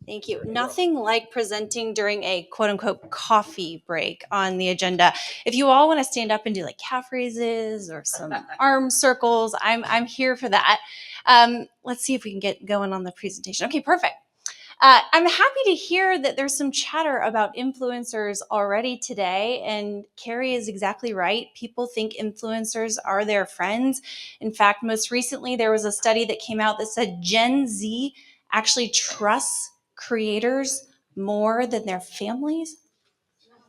Thank you. Nothing like presenting during a quote unquote coffee break on the agenda. If you all want to stand up and do like calf raises or some arm circles, I'm here for that. Let's see if we can get going on the presentation. Okay, perfect. I'm happy to hear that there's some chatter about influencers already today. And Carrie is exactly right. People think influencers are their friends. In fact, most recently, there was a study that came out that said Gen Z actually trusts creators more than their families.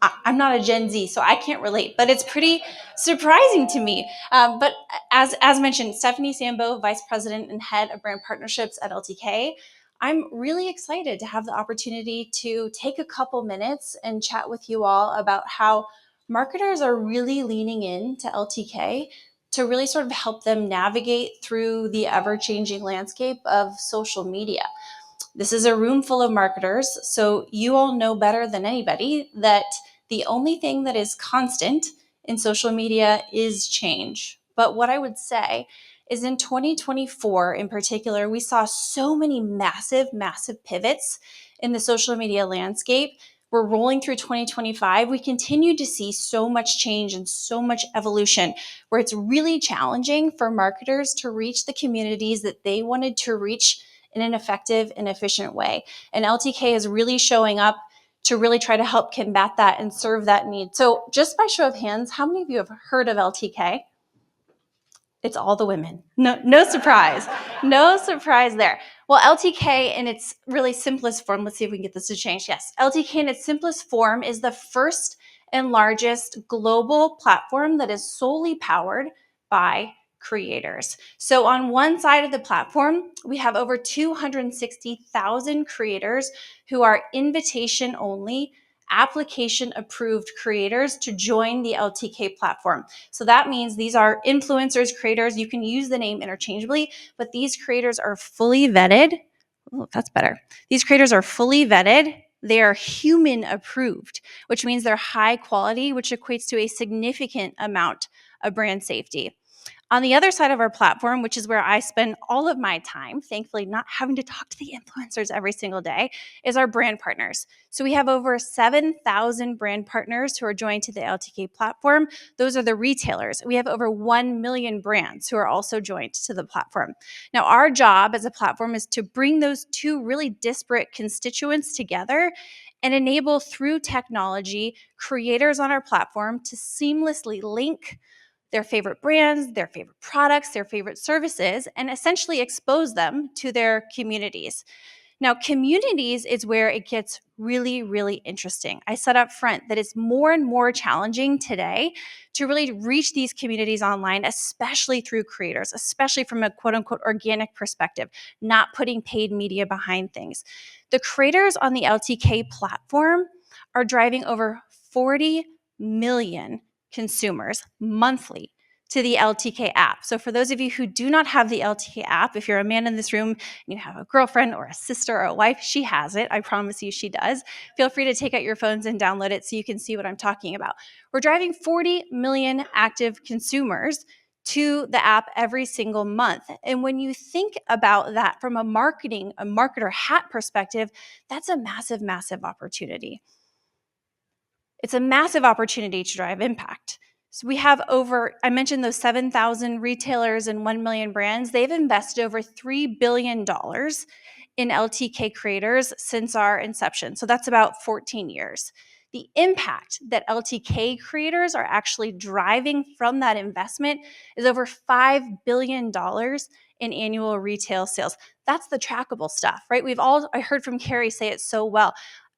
I'm not a Gen Z, so I can't relate, but it's pretty surprising to me. But as mentioned, Stephanie Sandbo, Vice President and Head of Brand Partnerships at LTK, I'm really excited to have the opportunity to take a couple minutes and chat with you all about how marketers are really leaning into LTK to really sort of help them navigate through the ever-changing landscape of social media. This is a room full of marketers, so you all know better than anybody that the only thing that is constant in social media is change. But what I would say is in 2024 in particular, we saw so many massive pivots in the social media landscape. We're rolling through 2025. We continue to see so much change and so much evolution where it's really challenging for marketers to reach the communities that they wanted to reach in an effective and efficient way. And LTK is really showing up to really try to help combat that and serve that need. So just by show of hands, how many of you have heard of LTK? It's all the women. No surprise. No surprise there. Well, LTK in its really simplest form, let's see if we can get this to change. Yes, LTK in its simplest form is the first and largest global platform that is solely powered by creators. So on one side of the platform, we have over 260,000 creators who are invitation only, application approved creators to join the LTK platform. So that means these are influencers, creators. You can use the name interchangeably, but these creators are fully vetted. Oh, that's better. These creators are fully vetted. They are human approved, which means they're high quality, which equates to a significant amount of brand safety. On the other side of our platform, which is where I spend all of my time, thankfully not having to talk to the influencers every single day, is our brand partners. So we have over 7,000 brand partners who are joined to the LTK platform. Those are the retailers. We have over 1 million brands who are also joined to the platform. Now, our job as a platform is to bring those two really disparate constituents together and enable through technology creators on our platform to seamlessly link their favorite brands, their favorite products, their favorite services, and essentially expose them to their communities. Now, communities is where it gets really interesting. I said up front that it's more and more challenging today to really reach these communities online, especially through creators, especially from a quote unquote organic perspective, not putting paid media behind things. The creators on the LTK platform are driving over 40 million consumers monthly to the LTK app. So for those of you who do not have the LTK app, if you're a man in this room and you have a girlfriend or a sister or a wife, she has it. I promise you she does. Feel free to take out your phones and download it so you can see what I'm talking about. We're driving 40 million active consumers to the app every single month. And when you think about that from a marketer hat perspective, that's a massive opportunity. It's a massive opportunity to drive impact. So we have I mentioned those 7,000 retailers and 1 million brands. They've invested over $3 billion in LTK creators since our inception. So that's about 14 years. The impact that LTK creators are actually driving from that investment is over $5 billion in annual retail sales. That's the trackable stuff, right? I heard from Carrie say it so well.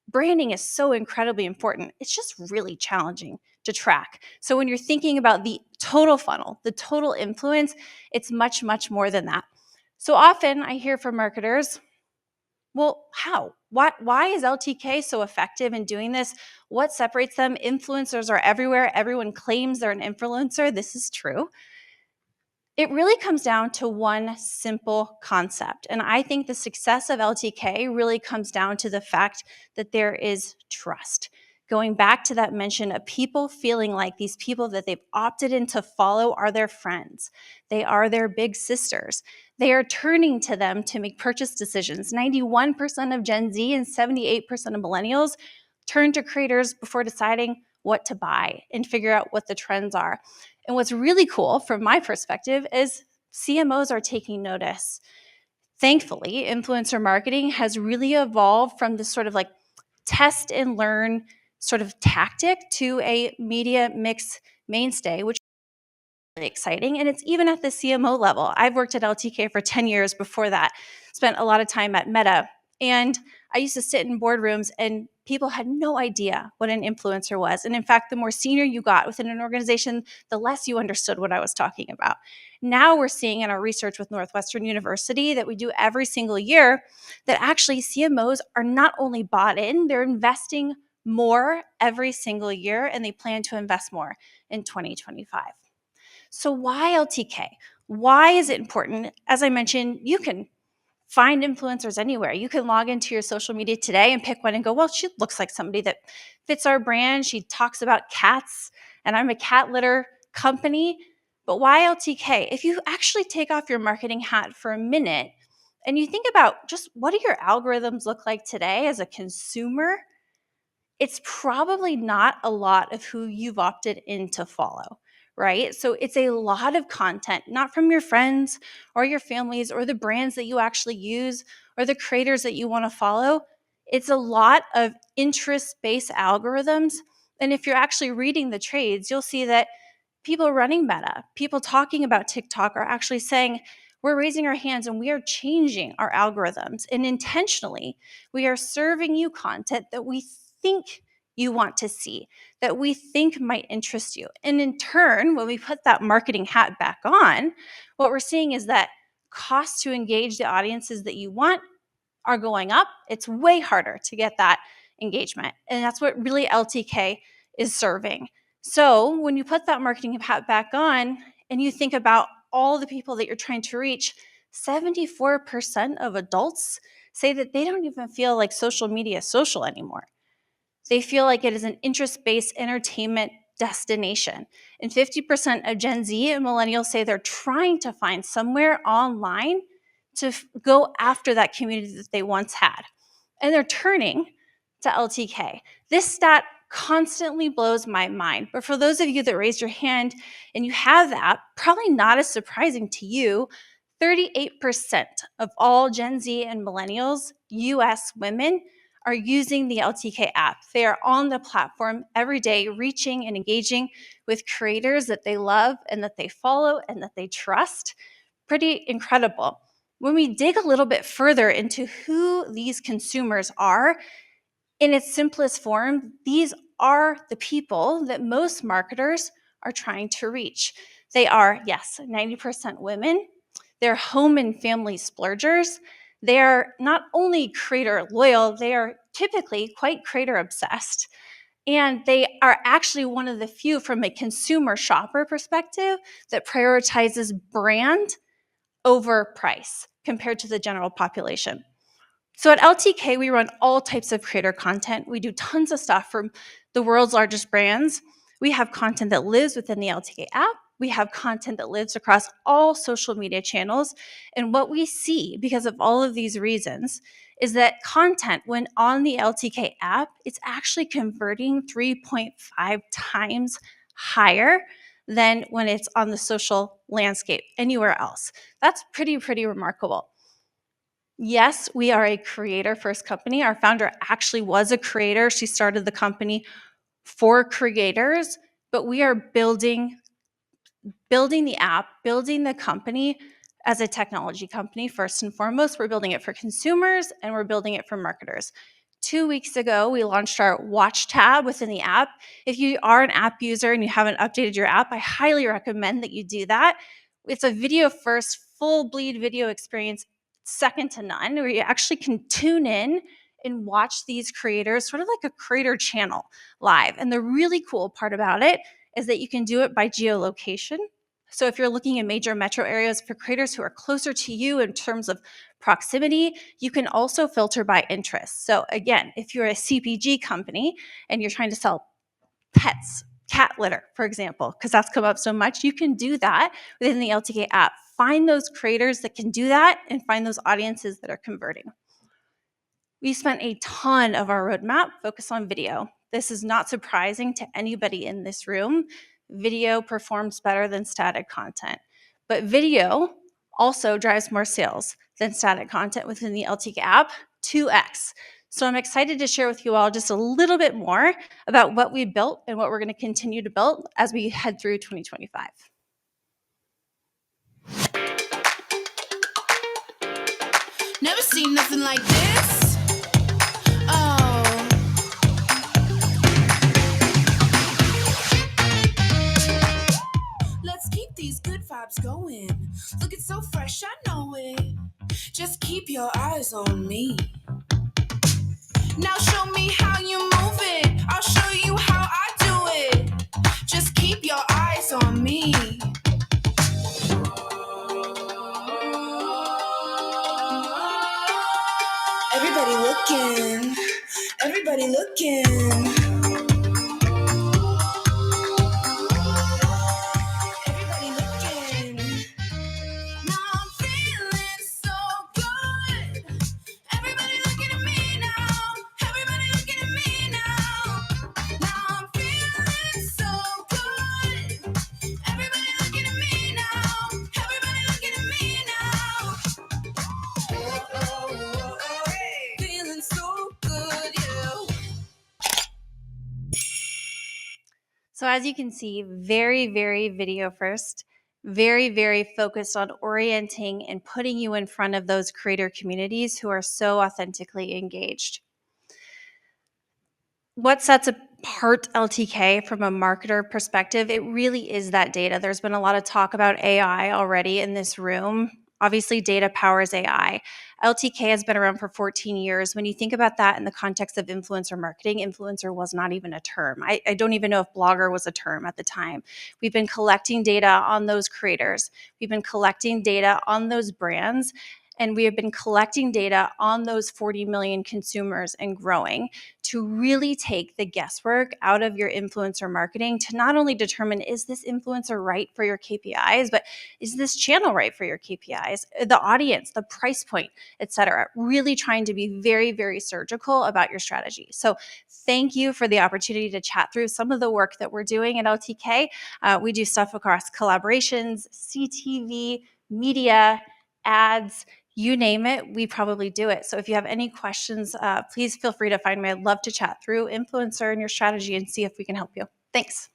Branding is so incredibly important. It's just really challenging to track. So when you're thinking about the total funnel, the total influence, it's much more than that. So often I hear from marketers, well, how? Why is LTK so effective in doing this? What separates them? Influencers are everywhere. Everyone claims they're an influencer. This is true. It really comes down to one simple concept. And I think the success of LTK really comes down to the fact that there is trust. Going back to that mention of people feeling like these people that they've opted in to follow are their friends. They are their big sisters. They are turning to them to make purchase decisions. 91% of Gen Z and 78% of millennials turn to creators before deciding what to buy and figure out what the trends are. And what's really cool from my perspective is CMOs are taking notice. Thankfully, influencer marketing has really evolved from this sort of like test and learn sort of tactic to a media mix mainstay, which is really exciting. And it's even at the CMO level. I've worked at LTK for 10 years before that, spent a lot of time at Meta. And I used to sit in boardrooms and people had no idea what an influencer was. And in fact, the more senior you got within an organization, the less you understood what I was talking about. Now we're seeing in our research with Northwestern University that we do every single year that actually CMOs are not only bought in, they're investing more every single year, and they plan to invest more in 2025. So why LTK? Why is it important? As I mentioned, you can find influencers anywhere. You can log into your social media today and pick one and go, well, she looks like somebody that fits our brand. She talks about cats, and I'm a cat litter company. But why LTK? If you actually take off your marketing hat for a minute and you think about just what do your algorithms look like today as a consumer, it's probably not a lot of who you've opted in to follow, right? So it's a lot of content, not from your friends or your families or the brands that you actually use or the creators that you want to follow. It's a lot of interest-based algorithms. And if you're actually reading the trades, you'll see that people running Meta, people talking about TikTok are actually saying, we're raising our hands and we are changing our algorithms. And intentionally, we are serving you content that we think you want to see, that we think might interest you. And in turn, when we put that marketing hat back on, what we're seeing is that costs to engage the audiences that you want are going up. It's way harder to get that engagement. And that's what really LTK is serving. So when you put that marketing hat back on and you think about all the people that you're trying to reach, 74% of adults say that they don't even feel like social media is social anymore. They feel like it is an interest-based entertainment destination. And 50% of Gen Z and millennials say they're trying to find somewhere online to go after that community that they once had. And they're turning to LTK. This stat constantly blows my mind. But for those of you that raised your hand and you have that, probably not as surprising to you, 38% of all Gen Z and millennials, US women, are using the LTK app. They are on the platform every day, reaching and engaging with creators that they love and that they follow and that they trust. Pretty incredible. When we dig a little bit further into who these consumers are, in its simplest form, these are the people that most marketers are trying to reach. They are, yes, 90% women. They're home and family splurgers. They're not only creator loyal, they are typically quite creator obsessed. And they are actually one of the few from a consumer shopper perspective that prioritizes brand over price compared to the general population. So at LTK, we run all types of creator content. We do tons of stuff from the world's largest brands. We have content that lives within the LTK app. We have content that lives across all social media channels. And what we see, because of all of these reasons, is that content, when on the LTK app, it's actually converting 3.5 times higher than when it's on the social landscape anywhere else. That's pretty remarkable. Yes, we are a creator-first company. Our founder actually was a creator. She started the company for creators, but we are building the app, building the company as a technology company first and foremost. We're building it for consumers and we're building it for marketers. 2 weeks ago, we launched our Watch tab within the app. If you are an app user and you haven't updated your app, I highly recommend that you do that. It's a video-first, full bleed video experience, second to none, where you actually can tune in and watch these creators, sort of like a creator channel live. And the really cool part about it is that you can do it by geolocation. So if you're looking in major metro areas for creators who are closer to you in terms of proximity, you can also filter by interest. So again, if you're a CPG company and you're trying to sell pets, cat litter, for example, because that's come up so much, you can do that within the LTK app. Find those creators that can do that and find those audiences that are converting. We spent a ton of our roadmap focused on video. This is not surprising to anybody in this room. Video performs better than static content. But video also drives more sales than static content within the LTK app, 2x. So I'm excited to share with you all just a little bit more about what we built and what we're going to continue to build as we head through 2025. Never seen nothing like this. Oh. Let's keep these good vibes going. Looking so fresh, I know it. Just keep your eyes on me. Now show me how you move it. I'll show you how I do it. Just keep your eyes on me. Everybody looking. Everybody looking. Everybody looking. Now I'm feeling so good. Everybody looking at me now. Everybody looking at me now. Now I'm feeling so good. Everybody looking at me now. Everybody looking at me now. Feeling so good, yeah. So as you can see, very, very video first, very, very focused on orienting and putting you in front of those creator communities who are so authentically engaged. What sets apart LTK from a marketer perspective, it really is that data. There's been a lot of talk about AI already in this room. Obviously, data powers AI. LTK has been around for 14 years. When you think about that in the context of influencer marketing, influencer was not even a term. I don't even know if blogger was a term at the time. We've been collecting data on those creators. We've been collecting data on those brands. And we have been collecting data on those 40 million consumers and growing to really take the guesswork out of your influencer marketing to not only determine, is this influencer right for your KPIs, but is this channel right for your KPIs, the audience, the price point, et cetera. Really trying to be very, very surgical about your strategy. So thank you for the opportunity to chat through some of the work that we're doing at LTK. We do stuff across collaborations, CTV, media, ads, you name it, we probably do it. So if you have any questions, please feel free to find me. I'd love to chat through influencer and your strategy and see if we can help you. Thanks.